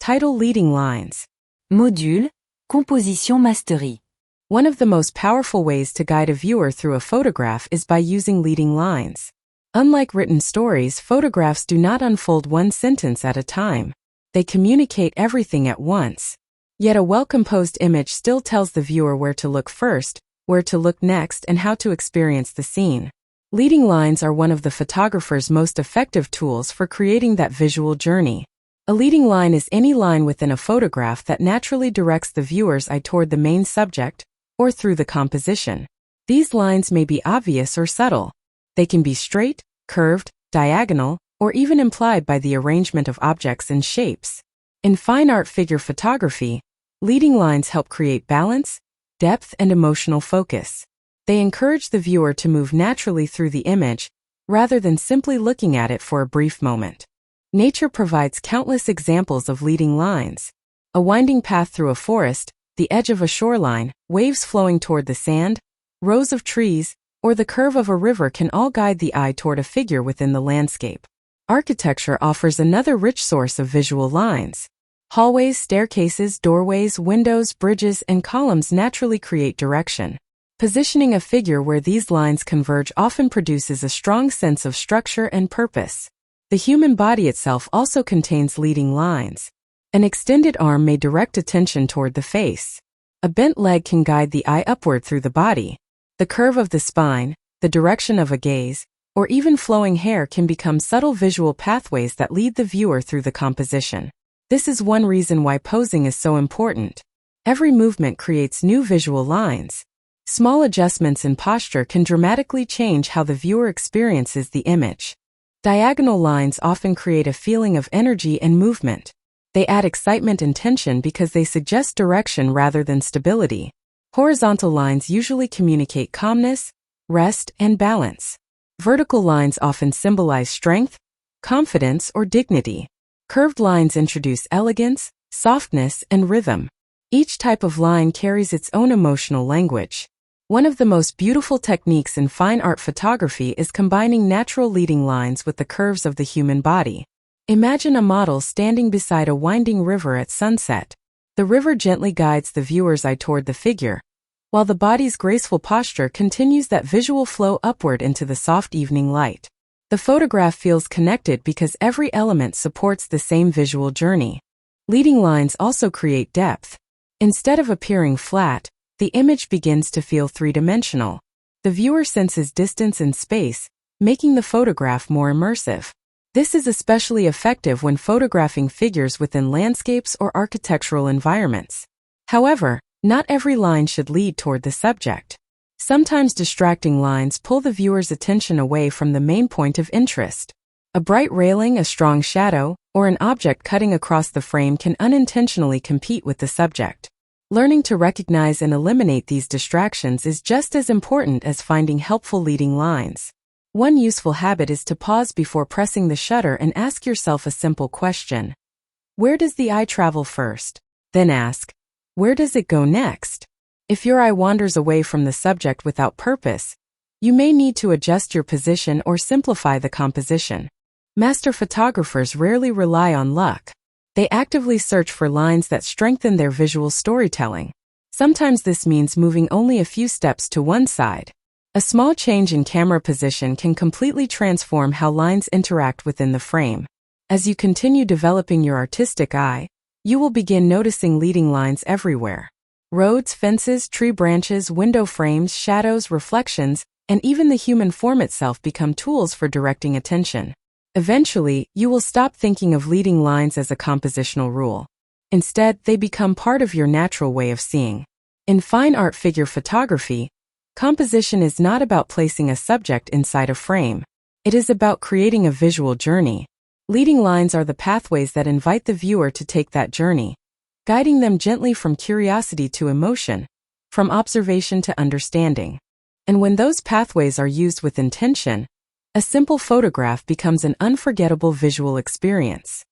Title: Leading Lines. Module, Composition Mastery. One of the most powerful ways to guide a viewer through a photograph is by using leading lines. Unlike written stories, photographs do not unfold one sentence at a time. They communicate everything at once. Yet a well-composed image still tells the viewer where to look first, where to look next, and how to experience the scene. Leading lines are one of the photographer's most effective tools for creating that visual journey. A leading line is any line within a photograph that naturally directs the viewer's eye toward the main subject, or through the composition. These lines may be obvious or subtle. They can be straight, curved, diagonal, or even implied by the arrangement of objects and shapes. In fine art figure photography, leading lines help create balance, depth, and emotional focus. They encourage the viewer to move naturally through the image, rather than simply looking at it for a brief moment. Nature provides countless examples of leading lines. A winding path through a forest, the edge of a shoreline, waves flowing toward the sand, rows of trees, or the curve of a river can all guide the eye toward a figure within the landscape. Architecture offers another rich source of visual lines. Hallways, staircases, doorways, windows, bridges, and columns naturally create direction. Positioning a figure where these lines converge often produces a strong sense of structure and purpose. The human body itself also contains leading lines. An extended arm may direct attention toward the face. A bent leg can guide the eye upward through the body. The curve of the spine, the direction of a gaze, or even flowing hair can become subtle visual pathways that lead the viewer through the composition. This is one reason why posing is so important. Every movement creates new visual lines. Small adjustments in posture can dramatically change how the viewer experiences the image. Diagonal lines often create a feeling of energy and movement. They add excitement and tension because they suggest direction rather than stability. Horizontal lines usually communicate calmness, rest, and balance. Vertical lines often symbolize strength, confidence, or dignity. Curved lines introduce elegance, softness, and rhythm. Each type of line carries its own emotional language. One of the most beautiful techniques in fine art photography is combining natural leading lines with the curves of the human body. Imagine a model standing beside a winding river at sunset. The river gently guides the viewer's eye toward the figure, while the body's graceful posture continues that visual flow upward into the soft evening light. The photograph feels connected because every element supports the same visual journey. Leading lines also create depth. Instead of appearing flat, the image begins to feel three-dimensional. The viewer senses distance and space, making the photograph more immersive. This is especially effective when photographing figures within landscapes or architectural environments. However, not every line should lead toward the subject. Sometimes distracting lines pull the viewer's attention away from the main point of interest. A bright railing, a strong shadow, or an object cutting across the frame can unintentionally compete with the subject. Learning to recognize and eliminate these distractions is just as important as finding helpful leading lines. One useful habit is to pause before pressing the shutter and ask yourself a simple question. Where does the eye travel first? Then ask, where does it go next? If your eye wanders away from the subject without purpose, you may need to adjust your position or simplify the composition. Master photographers rarely rely on luck. They actively search for lines that strengthen their visual storytelling. Sometimes this means moving only a few steps to one side. A small change in camera position can completely transform how lines interact within the frame. As you continue developing your artistic eye, you will begin noticing leading lines everywhere. Roads, fences, tree branches, window frames, shadows, reflections, and even the human form itself become tools for directing attention. Eventually, you will stop thinking of leading lines as a compositional rule. Instead, they become part of your natural way of seeing. In fine art figure photography, composition is not about placing a subject inside a frame. It is about creating a visual journey. Leading lines are the pathways that invite the viewer to take that journey, guiding them gently from curiosity to emotion, from observation to understanding. And when those pathways are used with intention, a simple photograph becomes an unforgettable visual experience.